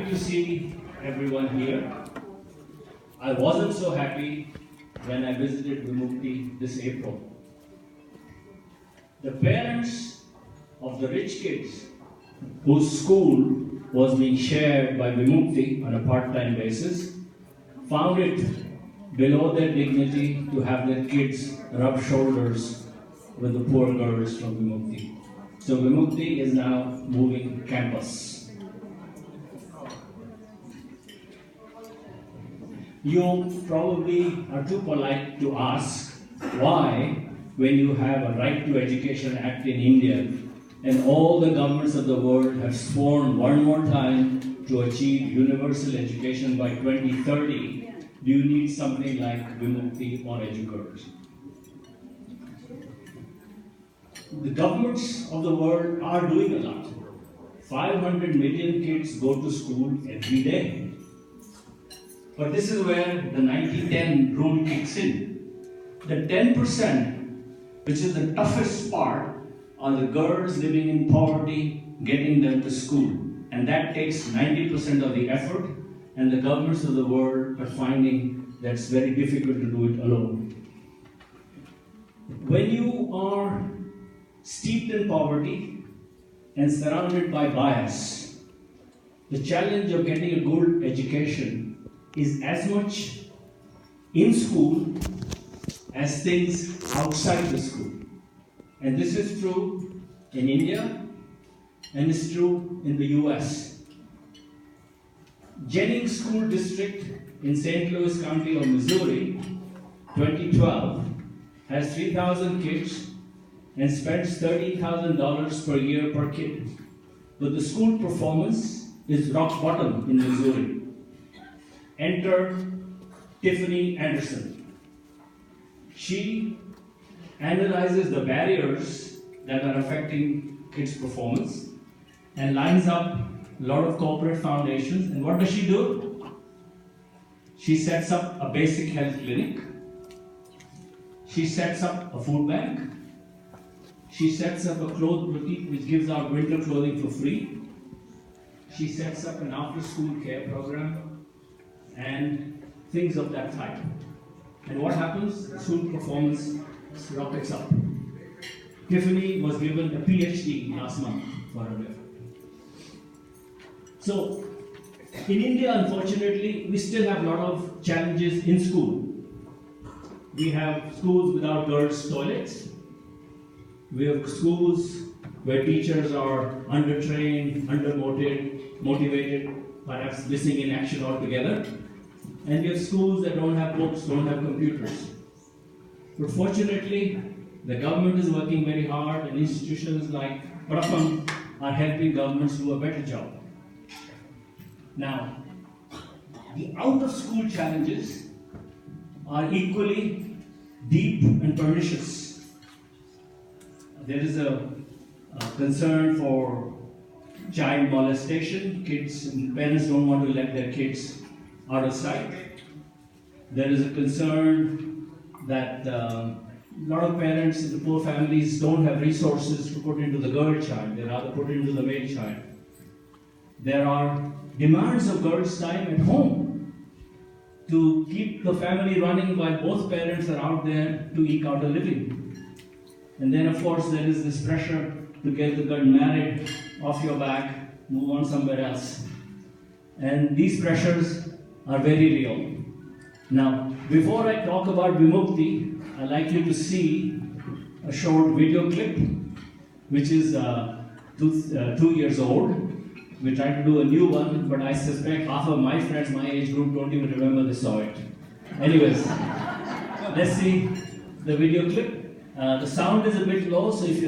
happy to see everyone here. I wasn't so happy when I visited Vimukti this April. The parents of the rich kids whose school was being shared by Vimukti on a part-time basis found it below their dignity to have their kids rub shoulders with the poor girls from Vimukti. So Vimukti is now moving campus. You probably are too polite to ask why, when you have a Right to Education Act in India and all the governments of the world have sworn one more time to achieve universal education by 2030, do you need something like Vimukti or Edugirls? The governments of the world are doing a lot. 500 million kids go to school every day. But this is where the 90-10 rule kicks in. The 10%, which is the toughest part, are the girls living in poverty, getting them to school. And that takes 90% of the effort, and the governments of the world are finding that it's very difficult to do it alone. When you are steeped in poverty and surrounded by bias, the challenge of getting a good education is as much in school as things outside the school. And this is true in India and it's true in the US. Jennings School District in St. Louis County of Missouri, 2012, has 3,000 kids and spends $13,000 per year per kid. But the school performance is rock bottom in Missouri. Enter Tiffany Anderson. She analyzes the barriers that are affecting kids' performance and lines up a lot of corporate foundations. And what does she do? She sets up a basic health clinic. She sets up a food bank. She sets up a clothes boutique which gives out winter clothing for free. She sets up an after-school care program and things of that type. And what happens? The school performance rockets up. Tiffany was given a PhD last month for her effort. So, in India, unfortunately, we still have a lot of challenges in school. We have schools without girls' toilets. We have schools where teachers are undertrained, undermotivated, perhaps missing in action altogether. And we have schools that don't have books, don't have computers. But fortunately, the government is working very hard, and institutions like Prafam are helping governments do a better job. Now, the out-of-school challenges are equally deep and pernicious. There is a concern for child molestation. Kids and parents don't want to let their kids out of sight. There is a concern that a lot of parents in the poor families don't have resources to put into the girl child, they rather put into the male child. There are demands of girls' time at home to keep the family running while both parents are out there to eke out a living. And then of course there is this pressure to get the girl married, off your back, move on somewhere else. And these pressures are very real. Now, before I talk about Vimukti, I'd like you to see a short video clip, which is 2 years old. We tried to do a new one, but I suspect half of my friends my age group don't even remember they saw it. Anyways, let's see the video clip. The sound is a bit low, so if you're